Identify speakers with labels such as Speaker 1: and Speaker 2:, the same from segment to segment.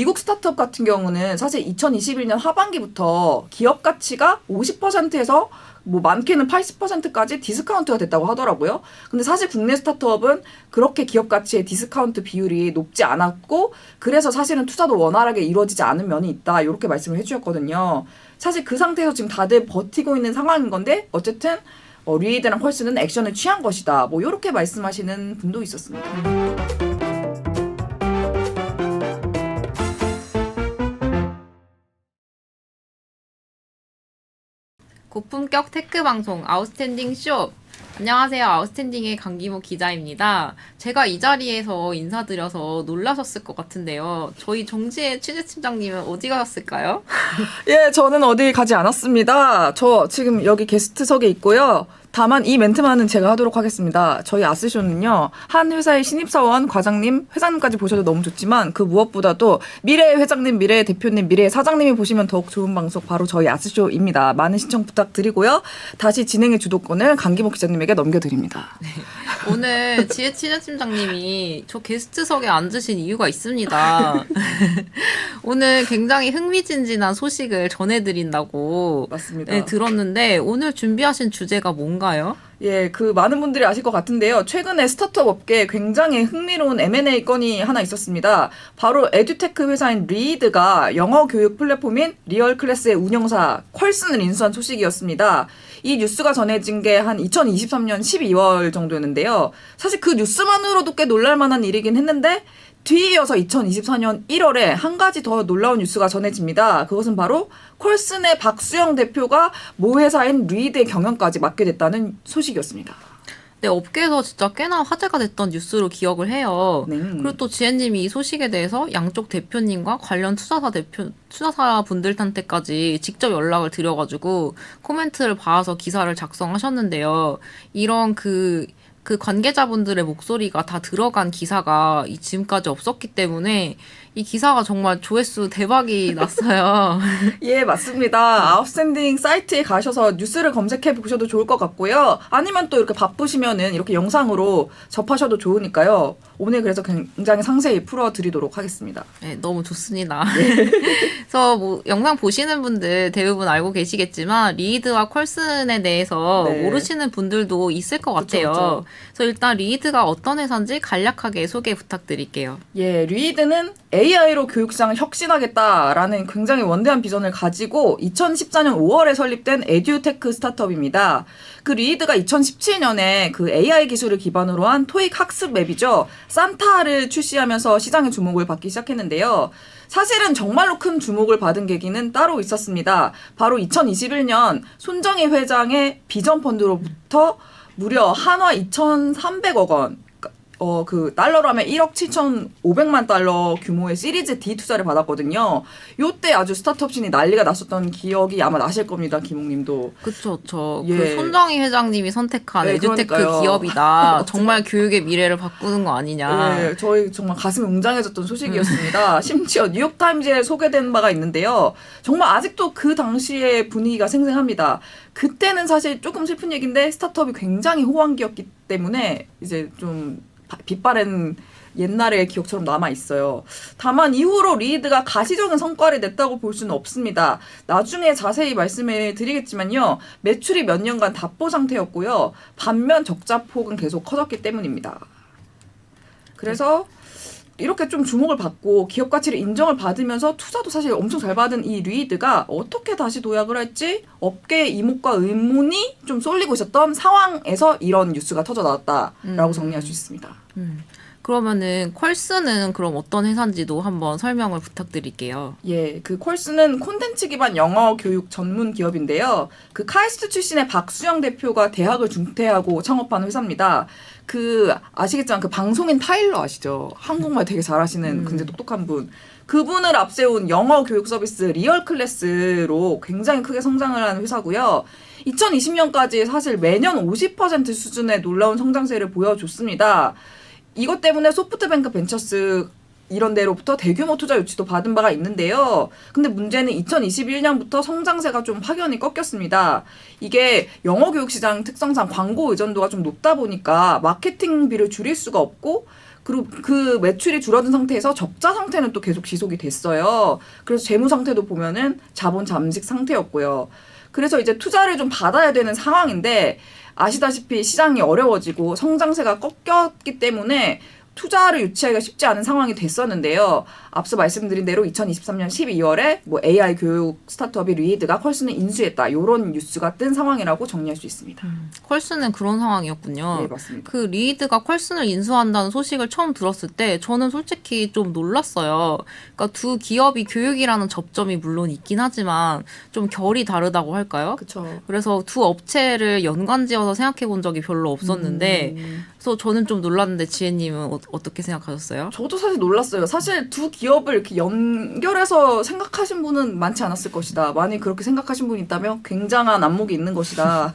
Speaker 1: 미국 스타트업 같은 경우는 사실 2021년 하반기부터 기업 가치가 50%에서 뭐 많게는 80%까지 디스카운트가 됐다고 하더라고요. 근데 사실 국내 스타트업은 그렇게 기업 가치의 디스카운트 비율이 높지 않았고 그래서 사실은 투자도 원활하게 이루어지지 않은 면이 있다. 이렇게 말씀을 해주셨거든요. 사실 그 상태에서 지금 다들 버티고 있는 상황인 건데 어쨌든 리이드랑 퀄스는 액션을 취한 것이다. 뭐 이렇게 말씀하시는 분도 있었습니다.
Speaker 2: 고품격 테크 방송 아웃스탠딩 쇼. 안녕하세요. 아웃스탠딩의 강기모 기자입니다. 제가 이 자리에서 인사드려서 놀라셨을 것 같은데요. 저희 정지혜 취재팀장님은 어디 가셨을까요?
Speaker 1: 예, 저는 어디 가지 않았습니다. 저 지금 여기 게스트석에 있고요. 다만 이 멘트만은 제가 하도록 하겠습니다. 저희 아스쇼는요. 한 회사의 신입사원, 과장님, 회장님까지 보셔도 너무 좋지만 그 무엇보다도 미래의 회장님, 미래의 대표님, 미래의 사장님이 보시면 더욱 좋은 방송 바로 저희 아스쇼입니다. 많은 신청 부탁드리고요. 다시 진행의 주도권을 강기모 기자님에게 넘겨드립니다.
Speaker 2: 네. 오늘 지혜 취재팀장님이 저 게스트석에 앉으신 이유가 있습니다. 오늘 굉장히 흥미진진한 소식을 전해드린다고
Speaker 1: 맞습니다.
Speaker 2: 네, 들었는데 오늘 준비하신 주제가 뭔가요?
Speaker 1: 예, 그 많은 분들이 아실 것 같은데요. 최근에 스타트업 업계에 굉장히 흥미로운 M&A 건이 하나 있었습니다. 바로 에듀테크 회사인 리드가 영어 교육 플랫폼인 리얼클래스의 운영사 퀄슨을 인수한 소식이었습니다. 이 뉴스가 전해진 게 한 2023년 12월 정도였는데요. 사실 그 뉴스만으로도 꽤 놀랄만한 일이긴 했는데 뒤이어서 2024년 1월에 한 가지 더 놀라운 뉴스가 전해집니다. 그것은 바로 콜슨의 박수영 대표가 모 회사인 리드의 경영까지 맡게 됐다는 소식이었습니다.
Speaker 2: 네, 업계에서 진짜 꽤나 화제가 됐던 뉴스로 기억을 해요.
Speaker 1: 네.
Speaker 2: 그리고 또 지혜님이 이 소식에 대해서 양쪽 대표님과 관련 투자사 분들한테까지 직접 연락을 드려가지고 코멘트를 받아서 기사를 작성하셨는데요. 이런 그 관계자분들의 목소리가 다 들어간 기사가 지금까지 없었기 때문에 이 기사가 정말 조회수 대박이 났어요.
Speaker 1: 예, 맞습니다. 아웃스탠딩 사이트에 가셔서 뉴스를 검색해 보셔도 좋을 것 같고요. 아니면 또 이렇게 바쁘시면은 이렇게 영상으로 접하셔도 좋으니까요. 오늘 그래서 굉장히 상세히 풀어드리도록 하겠습니다.
Speaker 2: 네, 너무 좋습니다. 그래서 뭐 영상 보시는 분들 대부분 알고 계시겠지만 리드와 콜슨에 대해서
Speaker 1: 네.
Speaker 2: 모르시는 분들도 있을 것 같아요.
Speaker 1: 그쵸.
Speaker 2: 그래서 일단 리드가 어떤 회사인지 간략하게 소개 부탁드릴게요.
Speaker 1: 예, 리드는 AI로 교육시장을 혁신하겠다라는 굉장히 원대한 비전을 가지고 2014년 5월에 설립된 에듀테크 스타트업입니다. 그 리드가 2017년에 그 AI 기술을 기반으로 한 토익 학습 앱이죠. 산타를 출시하면서 시장의 주목을 받기 시작했는데요. 사실은 정말로 큰 주목을 받은 계기는 따로 있었습니다. 바로 2021년 손정희 회장의 비전 펀드로부터 무려 한화 2,300억 원, 그 달러로 하면 1억 7,500만 달러 규모의 시리즈 D 투자를 받았거든요. 요때 아주 스타트업신이 난리가 났었던 기억이 아마 나실 겁니다, 기목님도.
Speaker 2: 그쵸.
Speaker 1: 예.
Speaker 2: 그 손정희 회장님이 선택한
Speaker 1: 네,
Speaker 2: 에듀테크
Speaker 1: 그러니까요.
Speaker 2: 기업이다. 정말 교육의 미래를 바꾸는 거 아니냐.
Speaker 1: 네, 저희 정말 가슴이 웅장해졌던 소식이었습니다. 심지어 뉴욕타임즈에 소개된 바가 있는데요. 정말 아직도 그 당시의 분위기가 생생합니다. 그때는 사실 조금 슬픈 얘기인데 스타트업이 굉장히 호황기였기 때문에 이제 좀 빛바랜 옛날의 기억처럼 남아있어요. 다만 이후로 리드가 가시적인 성과를 냈다고 볼 수는 없습니다. 나중에 자세히 말씀을 드리겠지만요. 매출이 몇 년간 답보 상태였고요. 반면 적자폭은 계속 커졌기 때문입니다. 그래서 이렇게 좀 주목을 받고 기업 가치를 인정을 받으면서 투자도 사실 엄청 잘 받은 이 리드가 어떻게 다시 도약을 할지 업계의 이목과 의문이 좀 쏠리고 있었던 상황에서 이런 뉴스가 터져 나왔다라고 정리할 수 있습니다.
Speaker 2: 그러면은 퀄스는 그럼 어떤 회사인지도 한번 설명을 부탁드릴게요.
Speaker 1: 예, 그 콜스는 콘텐츠 기반 영어 교육 전문 기업인데요. 그 카이스트 출신의 박수영 대표가 대학을 중퇴하고 창업한 회사입니다. 그 아시겠지만 그 방송인 타일러 아시죠? 한국말 되게 잘하시는 굉장히 똑똑한 분. 그분을 앞세운 영어 교육 서비스 리얼클래스로 굉장히 크게 성장을 한 회사고요. 2020년까지 사실 매년 50% 수준의 놀라운 성장세를 보여줬습니다. 이것 때문에 소프트뱅크 벤처스 이런 데로부터 대규모 투자 유치도 받은 바가 있는데요. 근데 문제는 2021년부터 성장세가 좀 확연히 꺾였습니다. 이게 영어 교육 시장 특성상 광고 의존도가 좀 높다 보니까 마케팅비를 줄일 수가 없고 그리고 그 매출이 줄어든 상태에서 적자 상태는 또 계속 지속이 됐어요. 그래서 재무 상태도 보면은 자본 잠식 상태였고요. 그래서 이제 투자를 좀 받아야 되는 상황인데 아시다시피 시장이 어려워지고 성장세가 꺾였기 때문에 투자를 유치하기가 쉽지 않은 상황이 됐었는데요. 앞서 말씀드린 대로 2023년 12월에 뭐 AI 교육 스타트업이 리드가 컬슨을 인수했다. 이런 뉴스가 뜬 상황이라고 정리할 수 있습니다.
Speaker 2: 컬슨은 그런 상황이었군요.
Speaker 1: 네, 맞습니다.
Speaker 2: 그 리드가 컬슨을 인수한다는 소식을 처음 들었을 때 저는 솔직히 좀 놀랐어요. 그러니까 두 기업이 교육이라는 접점이 물론 있긴 하지만 좀 결이 다르다고 할까요?
Speaker 1: 그렇죠.
Speaker 2: 그래서 두 업체를 연관지어서 생각해 본 적이 별로 없었는데 그래서 저는 좀 놀랐는데 지혜님은 어떻게 생각하셨어요?
Speaker 1: 저도 사실 놀랐어요. 사실 두 기업을 이렇게 연결해서 생각하신 분은 많지 않았을 것이다. 만약 그렇게 생각하신 분이 있다면 굉장한 안목이 있는 것이다.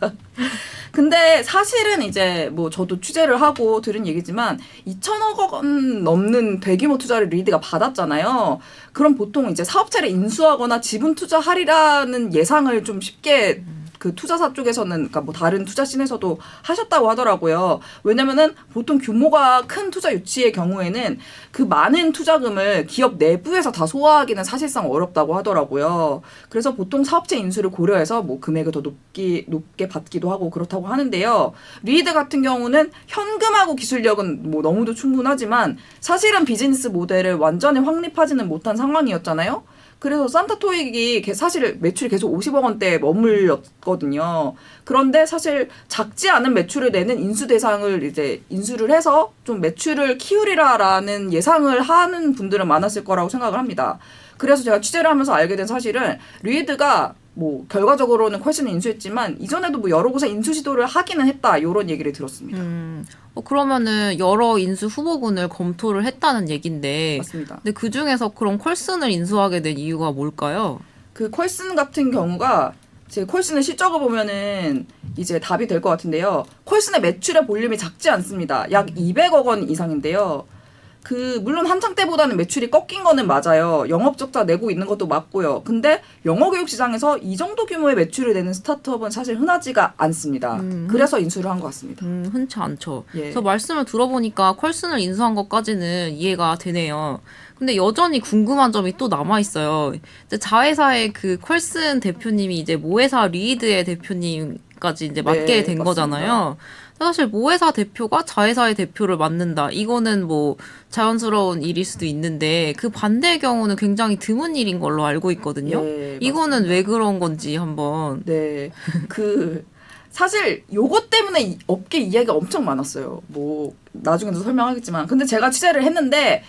Speaker 1: 근데 사실은 이제 뭐 저도 취재를 하고 들은 얘기지만 2천억 원 넘는 대규모 투자를 리드가 받았잖아요. 그럼 보통 이제 사업체를 인수하거나 지분 투자하리라는 예상을 좀 쉽게 그 투자사 쪽에서는 그러니까 뭐 다른 투자씬에서도 하셨다고 하더라고요. 왜냐면은 보통 규모가 큰 투자 유치의 경우에는 그 많은 투자금을 기업 내부에서 다 소화하기는 사실상 어렵다고 하더라고요. 그래서 보통 사업체 인수를 고려해서 뭐 금액을 더 높게 받기도 하고 그렇다고 하는데요. 리드 같은 경우는 현금하고 기술력은 뭐 너무도 충분하지만 사실은 비즈니스 모델을 완전히 확립하지는 못한 상황이었잖아요. 그래서 산타토익이 사실 매출이 계속 50억 원대에 머물렀거든요. 그런데 사실 작지 않은 매출을 내는 인수 대상을 이제 인수를 해서 좀 매출을 키우리라라는 예상을 하는 분들은 많았을 거라고 생각을 합니다. 그래서 제가 취재를 하면서 알게 된 사실은 리드가 뭐 결과적으로는 컬슨을 인수했지만 이전에도 뭐 여러 곳에 인수 시도를 하기는 했다 이런 얘기를 들었습니다.
Speaker 2: 그러면은 여러 인수 후보군을 검토를 했다는 얘긴데
Speaker 1: 맞습니다.
Speaker 2: 근데 그 중에서 그럼 컬슨을 인수하게 된 이유가 뭘까요?
Speaker 1: 그 컬슨 같은 경우가 제 컬슨의 실적을 보면은 이제 답이 될 것 같은데요. 컬슨의 매출의 볼륨이 작지 않습니다. 약 200억 원 이상인데요. 그 물론 한창 때보다는 매출이 꺾인 거는 맞아요. 영업 적자 내고 있는 것도 맞고요. 근데 영어 교육 시장에서 이 정도 규모의 매출을 내는 스타트업은 사실 흔하지가 않습니다. 그래서 인수를 한 것 같습니다.
Speaker 2: 흔치 않죠.
Speaker 1: 예.
Speaker 2: 그래서 말씀을 들어보니까 컬슨을 인수한 것까지는 이해가 되네요. 근데 여전히 궁금한 점이 또 남아있어요. 이제 자회사의 그 컬슨 대표님이 이제 모회사 리드의 대표님까지 이제 맡게
Speaker 1: 네,
Speaker 2: 된
Speaker 1: 맞습니다.
Speaker 2: 거잖아요. 사실 모회사 대표가 자회사의 대표를 맡는다. 이거는 뭐 자연스러운 일일 수도 있는데 그 반대의 경우는 굉장히 드문 일인 걸로 알고 있거든요.
Speaker 1: 네,
Speaker 2: 이거는 왜 그런 건지 한번.
Speaker 1: 네. 그 사실 요것 때문에 업계 이야기가 엄청 많았어요. 뭐 나중에도 설명하겠지만 근데 제가 취재를 했는데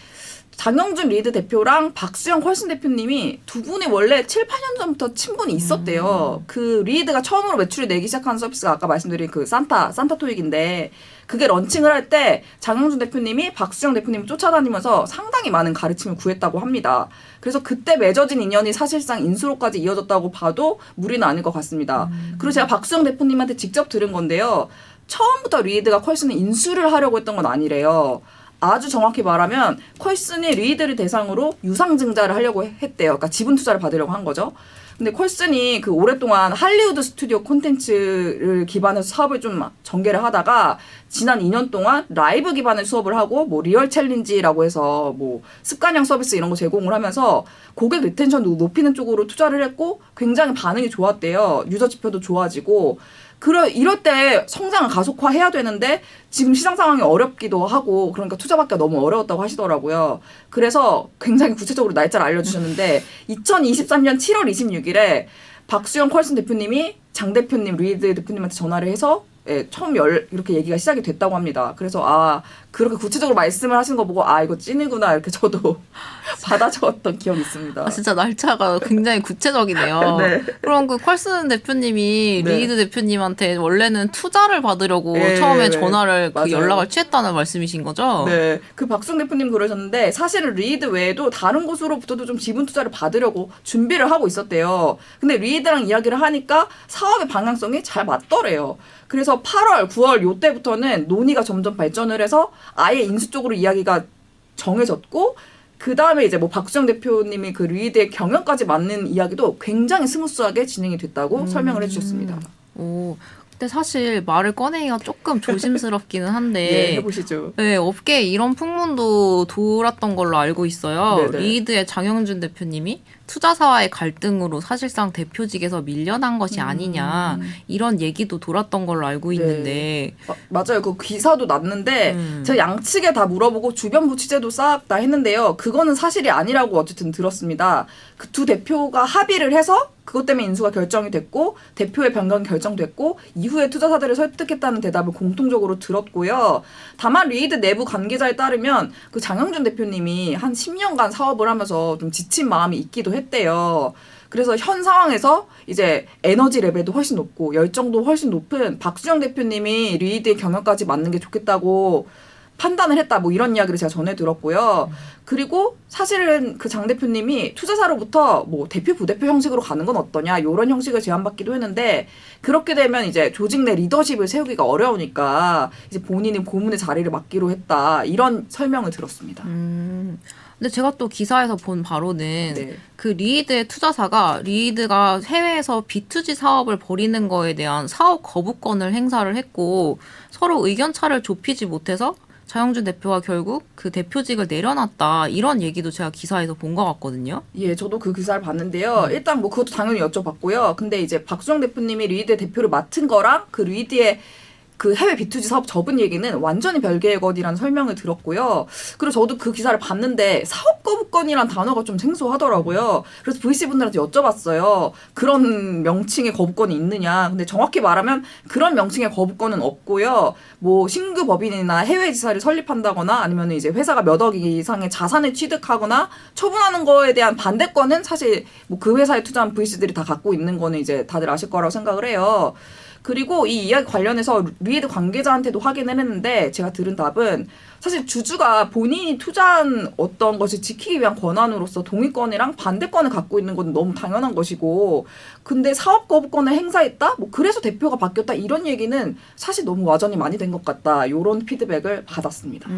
Speaker 1: 장영준 리드 대표랑 박수영 컬슨 대표님이 두 분이 원래 7, 8년 전부터 친분이 있었대요. 그 리드가 처음으로 매출을 내기 시작한 서비스가 아까 말씀드린 그 산타토익인데 그게 런칭을 할 때 장영준 대표님이 박수영 대표님을 쫓아다니면서 상당히 많은 가르침을 구했다고 합니다. 그래서 그때 맺어진 인연이 사실상 인수로까지 이어졌다고 봐도 무리는 아닐 것 같습니다. 그리고 제가 박수영 대표님한테 직접 들은 건데요. 처음부터 리드가 컬슨을 인수를 하려고 했던 건 아니래요. 아주 정확히 말하면 컬슨이 리드를 대상으로 유상증자를 하려고 했대요. 그러니까 지분 투자를 받으려고 한 거죠. 근데 컬슨이 그 오랫동안 할리우드 스튜디오 콘텐츠를 기반해서 사업을 좀 전개를 하다가 지난 2년 동안 라이브 기반의 수업을 하고 뭐 리얼 챌린지라고 해서 뭐 습관형 서비스 이런 거 제공을 하면서 고객 리텐션도 높이는 쪽으로 투자를 했고 굉장히 반응이 좋았대요. 유저 지표도 좋아지고 이럴 때 성장을 가속화해야 되는데 지금 시장 상황이 어렵기도 하고 그러니까 투자받기가 너무 어려웠다고 하시더라고요. 그래서 굉장히 구체적으로 날짜를 알려주셨는데 2023년 7월 26일에 박수영 컬슨 대표님이 장 대표님, 리드 대표님한테 전화를 해서 처음 이렇게 얘기가 시작이 됐다고 합니다. 그래서 그렇게 구체적으로 말씀을 하신 거 보고 이거 찐이구나 이렇게 저도 받아 적었던 기억이 있습니다.
Speaker 2: 진짜 날짜가 굉장히 구체적이네요.
Speaker 1: 네.
Speaker 2: 그럼 그 컬슨 대표님이
Speaker 1: 네.
Speaker 2: 리드 대표님한테 원래는 투자를 받으려고
Speaker 1: 네,
Speaker 2: 처음에
Speaker 1: 네.
Speaker 2: 전화를 그
Speaker 1: 맞아요.
Speaker 2: 연락을 취했다는 말씀이신 거죠?
Speaker 1: 네, 그 박수영 대표님 그러셨는데 사실은 리드 외에도 다른 곳으로부터도 좀 지분 투자를 받으려고 준비를 하고 있었대요. 근데 리드랑 이야기를 하니까 사업의 방향성이 잘 맞더래요. 그래서 8월, 9월 요때부터는 논의가 점점 발전을 해서 아예 인수 쪽으로 이야기가 정해졌고 그 다음에 이제 뭐 박수영 대표님이 그 리드의 경영까지 맞는 이야기도 굉장히 스무스하게 진행이 됐다고 설명을 해주셨습니다.
Speaker 2: 오, 근데 사실 말을 꺼내기가 조금 조심스럽기는
Speaker 1: 예,
Speaker 2: 한데
Speaker 1: 해보시죠.
Speaker 2: 네, 업계에 이런 풍문도 돌았던 걸로 알고 있어요.
Speaker 1: 네네.
Speaker 2: 리드의 장영준 대표님이 투자사와의 갈등으로 사실상 대표직에서 밀려난 것이 아니냐 이런 얘기도 돌았던 걸로 알고 있는데
Speaker 1: 맞아요. 그 기사도 났는데 제가 양측에 다 물어보고 주변부 취재도 싹 다 했는데요. 그거는 사실이 아니라고 어쨌든 들었습니다. 그 두 대표가 합의를 해서 그것 때문에 인수가 결정이 됐고 대표의 변경이 결정됐고 이후에 투자사들을 설득했다는 대답을 공통적으로 들었고요. 다만 리드 내부 관계자에 따르면 그 장영준 대표님이 한 10년간 사업을 하면서 좀 지친 마음이 있기도 했대요. 그래서 현 상황에서 이제 에너지 레벨도 훨씬 높고 열정도 훨씬 높은 박수영 대표님이 리드의 경영까지 맡는 게 좋겠다고 판단을 했다. 뭐 이런 이야기를 제가 전해 들었고요. 그리고 사실은 그 장 대표님이 투자사로부터 뭐 대표 부대표 형식으로 가는 건 어떠냐 이런 형식을 제안받기도 했는데 그렇게 되면 이제 조직 내 리더십을 세우기가 어려우니까 이제 본인이 고문의 자리를 맡기로 했다. 이런 설명을 들었습니다.
Speaker 2: 근데 제가 또 기사에서 본 바로는
Speaker 1: 네.
Speaker 2: 그 리드의 투자사가 리드가 해외에서 B2G 사업을 벌이는 거에 대한 사업 거부권을 행사를 했고 서로 의견 차를 좁히지 못해서 장영준 대표가 결국 그 대표직을 내려놨다 이런 얘기도 제가 기사에서 본 것 같거든요.
Speaker 1: 예, 저도 그 기사를 봤는데요. 일단 뭐 그것도 당연히 여쭤봤고요. 근데 이제 박수영 대표님이 리드의 대표를 맡은 거랑 그 리드의 그 해외 B2G 사업 접은 얘기는 완전히 별개의 것이라는 설명을 들었고요. 그리고 저도 그 기사를 봤는데 사업 거부권이란 단어가 좀 생소하더라고요. 그래서 VC분들한테 여쭤봤어요. 그런 명칭의 거부권이 있느냐. 근데 정확히 말하면 그런 명칭의 거부권은 없고요. 뭐 신규 법인이나 해외 지사를 설립한다거나 아니면 이제 회사가 몇 억 이상의 자산을 취득하거나 처분하는 거에 대한 반대권은 사실 뭐 그 회사에 투자한 VC들이 다 갖고 있는 거는 이제 다들 아실 거라고 생각을 해요. 그리고 이 이야기 관련해서 리드 관계자한테도 확인을 했는데 제가 들은 답은 사실 주주가 본인이 투자한 어떤 것을 지키기 위한 권한으로서 동의권이랑 반대권을 갖고 있는 건 너무 당연한 것이고 근데 사업 거부권을 행사했다? 뭐 그래서 대표가 바뀌었다 이런 얘기는 사실 너무 와전이 많이 된 것 같다 이런 피드백을 받았습니다.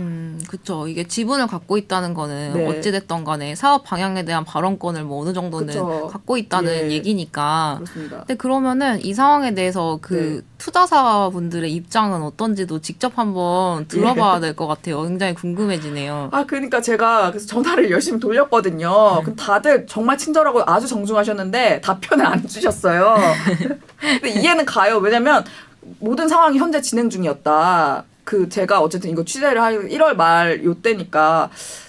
Speaker 2: 그렇죠. 이게 지분을 갖고 있다는 거는
Speaker 1: 네.
Speaker 2: 어찌됐던 간에 사업 방향에 대한 발언권을 뭐 어느 정도는
Speaker 1: 그쵸.
Speaker 2: 갖고 있다는
Speaker 1: 예.
Speaker 2: 얘기니까.
Speaker 1: 그렇습니다.
Speaker 2: 근데 그러면은 이 상황에 대해서 그
Speaker 1: 네.
Speaker 2: 투자사분들의 입장은 어떤지도 직접 한번 들어봐야 될 것 같아요. 굉장히 궁금해지네요.
Speaker 1: 아, 그러니까 제가 그래서 전화를 열심히 돌렸거든요. 근데 다들 정말 친절하고 아주 정중하셨는데 답변을 안 주셨어요. 근데 이해는 가요. 왜냐면 모든 상황이 현재 진행 중이었다. 그 제가 어쨌든 이거 취재를 할 1월 말 요때니까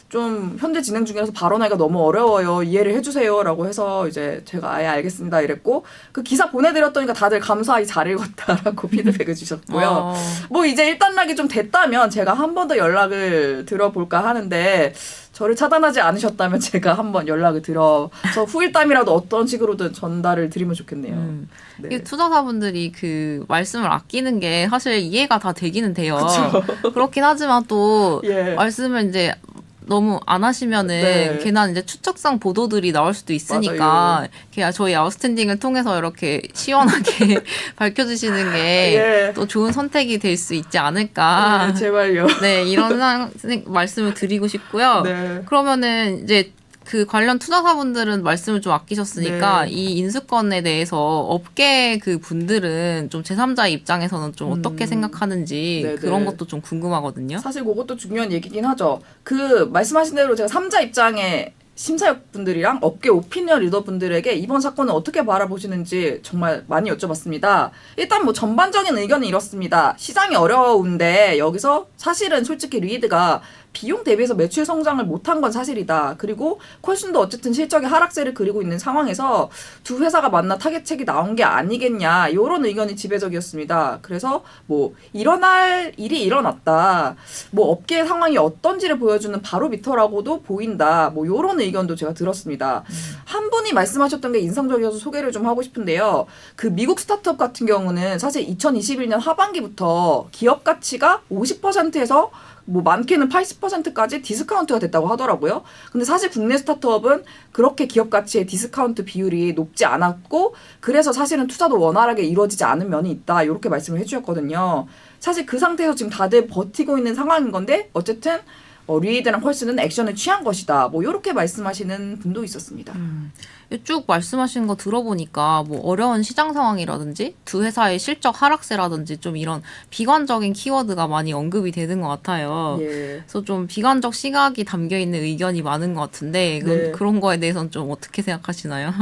Speaker 1: 좀 현재 진행 중이라서 발언하기가 너무 어려워요. 이해를 해주세요라고 해서 이제 제가 아예 알겠습니다 이랬고 그 기사 보내드렸더니까 다들 감사히 잘 읽었다라고 피드백을 주셨고요. 뭐 이제 일단락이 좀 됐다면 제가 한 번 더 연락을 들어볼까 하는데 저를 차단하지 않으셨다면 제가 한번 연락을 드려서 후일담이라도 어떤 식으로든 전달을 드리면 좋겠네요. 네.
Speaker 2: 이 투자사분들이 그 말씀을 아끼는 게 사실 이해가 다 되기는 돼요. 그렇긴 하지만 또
Speaker 1: 예.
Speaker 2: 말씀을 이제 너무 안 하시면은
Speaker 1: 네.
Speaker 2: 괜한 이제 추측성 보도들이 나올 수도 있으니까 그냥 저희 아웃스탠딩을 통해서 이렇게 시원하게 밝혀주시는 게 또
Speaker 1: 예.
Speaker 2: 좋은 선택이 될 수 있지 않을까.
Speaker 1: 네, 제발요.
Speaker 2: 네, 이런 말씀을 드리고 싶고요.
Speaker 1: 네.
Speaker 2: 그러면은 이제 그 관련 투자사분들은 말씀을 좀 아끼셨으니까
Speaker 1: 네.
Speaker 2: 이 인수권에 대해서 업계 그 분들은 좀 제3자 입장에서는 좀 어떻게 생각하는지
Speaker 1: 네네.
Speaker 2: 그런 것도 좀 궁금하거든요.
Speaker 1: 사실 그것도 중요한 얘기긴 하죠. 그 말씀하신 대로 제가 3자 입장에 심사역분들이랑 업계 오피니언 리더분들에게 이번 사건을 어떻게 바라보시는지 정말 많이 여쭤봤습니다. 일단 뭐 전반적인 의견은 이렇습니다. 시장이 어려운데 여기서 사실은 솔직히 리드가 비용 대비해서 매출 성장을 못한 건 사실이다. 그리고 콜슨도 어쨌든 실적의 하락세를 그리고 있는 상황에서 두 회사가 만나 타겟책이 나온 게 아니겠냐. 이런 의견이 지배적이었습니다. 그래서 뭐 일어날 일이 일어났다. 뭐 업계의 상황이 어떤지를 보여주는 바로미터라고도 보인다. 뭐 이런 의견도 제가 들었습니다. 한 분이 말씀하셨던 게 인상적이어서 소개를 좀 하고 싶은데요. 그 미국 스타트업 같은 경우는 사실 2021년 하반기부터 기업 가치가 50%에서 뭐 많게는 80%까지 디스카운트가 됐다고 하더라고요. 근데 사실 국내 스타트업은 그렇게 기업 가치의 디스카운트 비율이 높지 않았고 그래서 사실은 투자도 원활하게 이루어지지 않은 면이 있다. 이렇게 말씀을 해주셨거든요. 사실 그 상태에서 지금 다들 버티고 있는 상황인 건데 어쨌든 리드랑 퀄슨은 액션을 취한 것이다. 뭐 이렇게 말씀하시는 분도 있었습니다.
Speaker 2: 쭉 말씀하시는 거 들어보니까 뭐 어려운 시장 상황이라든지 두 회사의 실적 하락세라든지 좀 이런 비관적인 키워드가 많이 언급이 되는 것 같아요.
Speaker 1: 예.
Speaker 2: 그래서 좀 비관적 시각이 담겨 있는 의견이 많은 것 같은데
Speaker 1: 네.
Speaker 2: 그런 거에 대해서는 좀 어떻게 생각하시나요?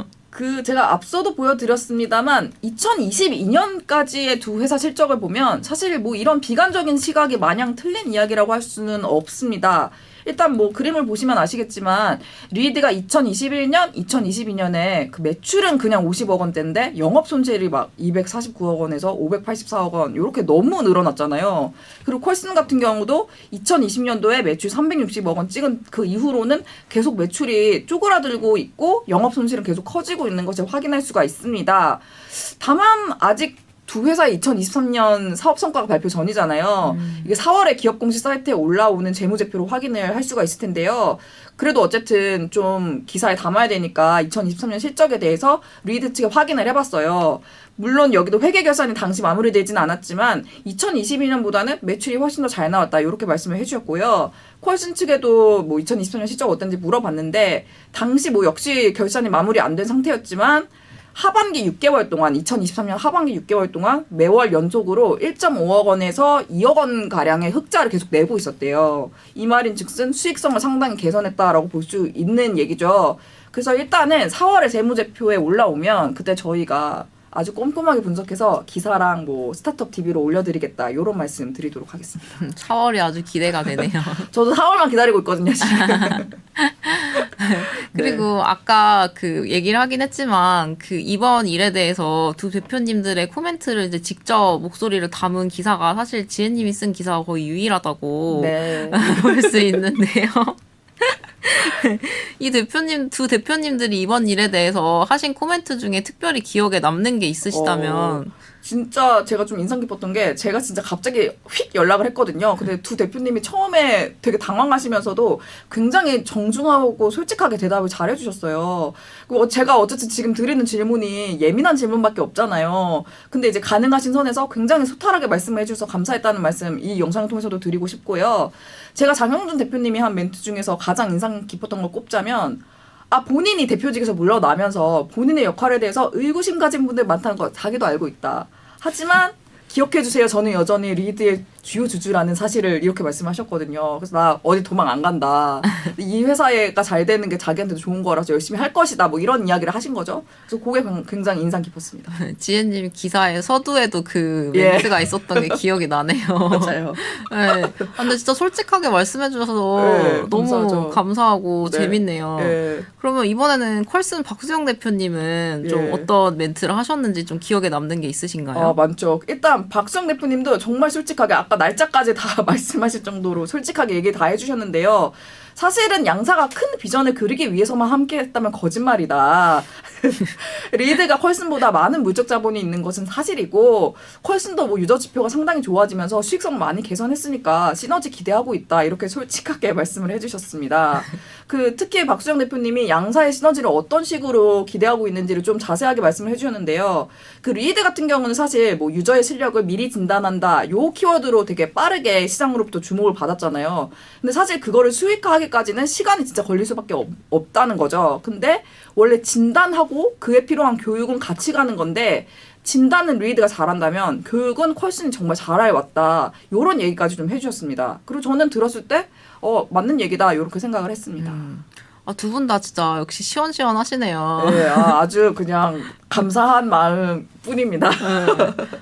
Speaker 1: 제가 앞서도 보여드렸습니다만 2022년까지의 두 회사 실적을 보면 사실 뭐 이런 비관적인 시각이 마냥 틀린 이야기라고 할 수는 없습니다. 일단 뭐 그림을 보시면 아시겠지만 리드가 2021년, 2022년에 그 매출은 그냥 50억 원대인데 영업 손실이 막 249억 원에서 584억 원 이렇게 너무 늘어났잖아요. 그리고 퀄슨 같은 경우도 2020년도에 매출 360억 원 찍은 그 이후로는 계속 매출이 쪼그라들고 있고 영업 손실은 계속 커지고 있는 것을 확인할 수가 있습니다. 다만 아직 두 회사의 2023년 사업 성과가 발표 전이잖아요. 이게 4월에 기업 공시 사이트에 올라오는 재무제표로 확인을 할 수가 있을 텐데요. 그래도 어쨌든 좀 기사에 담아야 되니까 2023년 실적에 대해서 리드 측에 확인을 해봤어요. 물론 여기도 회계 결산이 당시 마무리되지는 않았지만 2022년보다는 매출이 훨씬 더 잘 나왔다 이렇게 말씀을 해주셨고요. 퀄슨 측에도 뭐 2023년 실적 어떤지 물어봤는데 당시 뭐 역시 결산이 마무리 안 된 상태였지만 하반기 6개월 동안 2023년 하반기 6개월 동안 매월 연속으로 1.5억 원에서 2억 원 가량의 흑자를 계속 내고 있었대요. 이 말인즉슨 수익성을 상당히 개선했다라고 볼 수 있는 얘기죠. 그래서 일단은 4월에 재무제표에 올라오면 그때 저희가 아주 꼼꼼하게 분석해서 기사랑 뭐 스타트업 TV로 올려드리겠다 이런 말씀 드리도록 하겠습니다.
Speaker 2: 4월이 아주 기대가 되네요.
Speaker 1: 저도 4월만 기다리고 있거든요, 지금.
Speaker 2: 그리고
Speaker 1: 네.
Speaker 2: 아까 그 얘기를 하긴 했지만 그 이번 일에 대해서 두 대표님들의 코멘트를 이제 직접 목소리를 담은 기사가 사실 지혜님이 쓴 기사가 거의 유일하다고
Speaker 1: 네.
Speaker 2: 볼 수 있는데요. 이 두 대표님들이 이번 일에 대해서 하신 코멘트 중에 특별히 기억에 남는 게 있으시다면
Speaker 1: 진짜 제가 좀 인상 깊었던 게 제가 진짜 갑자기 휙 연락을 했거든요. 근데 두 대표님이 처음에 되게 당황하시면서도 굉장히 정중하고 솔직하게 대답을 잘 해주셨어요. 그리고 제가 어쨌든 지금 드리는 질문이 예민한 질문밖에 없잖아요. 근데 이제 가능하신 선에서 굉장히 소탈하게 말씀을 해주셔서 감사했다는 말씀 이 영상을 통해서도 드리고 싶고요. 제가 장영준 대표님이 한 멘트 중에서 가장 인상 깊었던 걸 꼽자면 본인이 대표직에서 물러나면서 본인의 역할에 대해서 의구심 가진 분들 많다는 거 자기도 알고 있다. 하지만 기억해주세요. 저는 여전히 리드의 주요 주주라는 사실을 이렇게 말씀하셨거든요. 그래서 나 어디 도망 안 간다. 이 회사가 잘 되는 게 자기한테도 좋은 거라서 열심히 할 것이다. 뭐 이런 이야기를 하신 거죠. 그래서 그게 굉장히 인상 깊었습니다.
Speaker 2: 지혜님 기사에 서두에도 그
Speaker 1: 예.
Speaker 2: 멘트가 있었던 게 기억이 나네요.
Speaker 1: 맞아요.
Speaker 2: 네. 근데 진짜 솔직하게 말씀해 주셔서
Speaker 1: 네,
Speaker 2: 너무
Speaker 1: 감사하죠.
Speaker 2: 감사하고
Speaker 1: 네.
Speaker 2: 재밌네요.
Speaker 1: 예.
Speaker 2: 그러면 이번에는 퀄슨 박수영 대표님은 좀
Speaker 1: 예.
Speaker 2: 어떤 멘트를 하셨는지 좀 기억에 남는 게 있으신가요?
Speaker 1: 많죠. 일단 박수영 대표님도 정말 솔직하게 아까 날짜까지 다 말씀하실 정도로 솔직하게 얘기 다 해주셨는데요. 사실은 양사가 큰 비전을 그리기 위해서만 함께했다면 거짓말이다. 리드가 퀄슨보다 많은 물적 자본이 있는 것은 사실이고 퀄슨도 뭐 유저 지표가 상당히 좋아지면서 수익성 많이 개선했으니까 시너지 기대하고 있다. 이렇게 솔직하게 말씀을 해주셨습니다. 특히 박수영 대표님이 양사의 시너지를 어떤 식으로 기대하고 있는지를 좀 자세하게 말씀을 해주셨는데요. 리드 같은 경우는 사실 뭐 유저의 실력을 미리 진단한다. 요 키워드로 되게 빠르게 시장으로부터 주목을 받았잖아요. 근데 사실 그거를 수익화하기까지는 시간이 진짜 걸릴 수밖에 없다는 거죠. 근데 원래 진단하고 그에 필요한 교육은 같이 가는 건데 진단은 리드가 잘한다면 교육은 퀄슨이 정말 잘해왔다. 이런 얘기까지 좀 해주셨습니다. 그리고 저는 들었을 때 맞는 얘기다 이렇게 생각을 했습니다.
Speaker 2: 두 분 다 진짜 역시 시원시원하시네요.
Speaker 1: 네, 아주 그냥 감사한 마음 뿐입니다.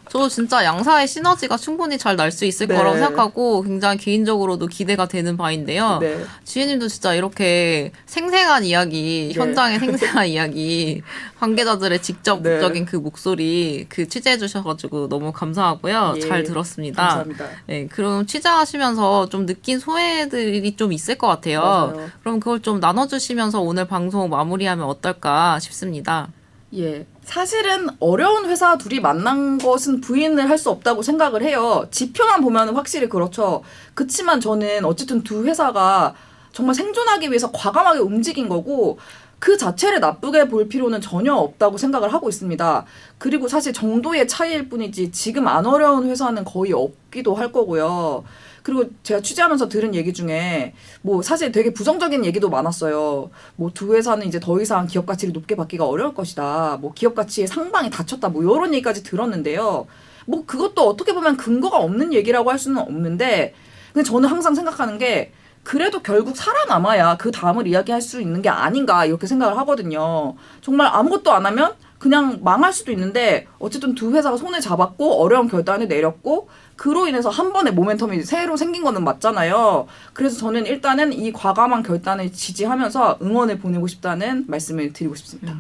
Speaker 2: 저도 진짜 양사의 시너지가 충분히 잘 날 수 있을
Speaker 1: 네.
Speaker 2: 거라고 생각하고 굉장히 개인적으로도 기대가 되는 바인데요.
Speaker 1: 네.
Speaker 2: 지혜님도 진짜 이렇게 생생한 이야기,
Speaker 1: 네.
Speaker 2: 현장의 생생한 이야기, 관계자들의 직접적인 그 목소리 취재해 주셔가지고 너무 감사하고요.
Speaker 1: 예,
Speaker 2: 잘 들었습니다.
Speaker 1: 감사합니다.
Speaker 2: 네, 그럼 취재하시면서 좀 느낀 소회들이 좀 있을 것 같아요.
Speaker 1: 맞아요.
Speaker 2: 그럼 그걸 좀 나눠주시면서 오늘 방송 마무리하면 어떨까 싶습니다.
Speaker 1: 예. 사실은 어려운 회사 둘이 만난 것은 부인을 할 수 없다고 생각을 해요. 지표만 보면 확실히 그렇죠. 그치만 저는 어쨌든 두 회사가 정말 생존하기 위해서 과감하게 움직인 거고 그 자체를 나쁘게 볼 필요는 전혀 없다고 생각을 하고 있습니다. 그리고 사실 정도의 차이일 뿐이지 지금 안 어려운 회사는 거의 없기도 할 거고요. 그리고 제가 취재하면서 들은 얘기 중에 뭐 사실 되게 부정적인 얘기도 많았어요. 뭐 두 회사는 이제 더 이상 기업 가치를 높게 받기가 어려울 것이다. 뭐 기업 가치의 상방이 닫혔다. 뭐 이런 얘기까지 들었는데요. 뭐 그것도 어떻게 보면 근거가 없는 얘기라고 할 수는 없는데 근데 저는 항상 생각하는 게 그래도 결국 살아남아야 그 다음을 이야기할 수 있는 게 아닌가 이렇게 생각을 하거든요. 정말 아무것도 안 하면 그냥 망할 수도 있는데 어쨌든 두 회사가 손을 잡았고 어려운 결단을 내렸고 그로 인해서 한 번에 모멘텀이 새로 생긴 거는 맞잖아요. 그래서 저는 일단은 이 과감한 결단을 지지하면서 응원을 보내고 싶다는 말씀을 드리고 싶습니다.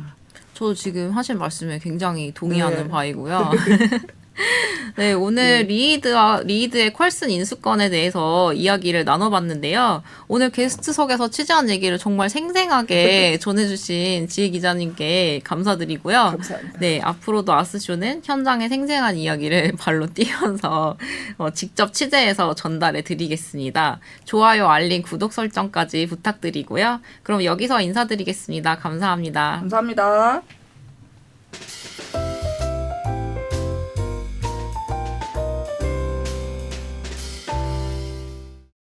Speaker 2: 저도 지금 하신 말씀에 굉장히 동의하는
Speaker 1: 네.
Speaker 2: 바이고요. 네, 오늘 리드의 퀄슨 인수권에 대해서 이야기를 나눠봤는데요. 오늘 게스트석에서 취재한 얘기를 정말 생생하게 전해주신 지혜 기자님께 감사드리고요.
Speaker 1: 감사합니다.
Speaker 2: 네, 앞으로도 아스쇼는 현장의 생생한 이야기를 발로 뛰면서 직접 취재해서 전달해 드리겠습니다. 좋아요, 알림, 구독 설정까지 부탁드리고요. 그럼 여기서 인사드리겠습니다. 감사합니다.
Speaker 1: 감사합니다.